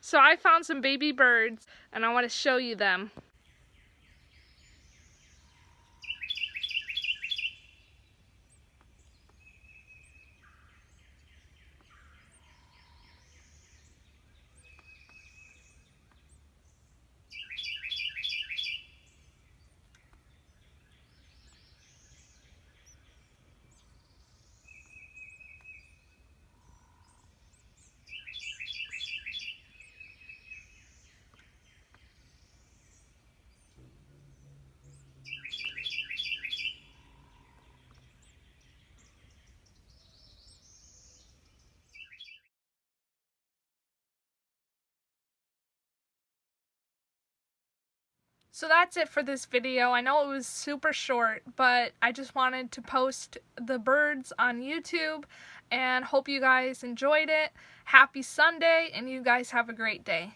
So I found some baby birds and I want to show you them. So that's it for this video. I know it was super short, but I just wanted to post the birds on YouTube and hope you guys enjoyed it. Happy Sunday, and you guys have a great day.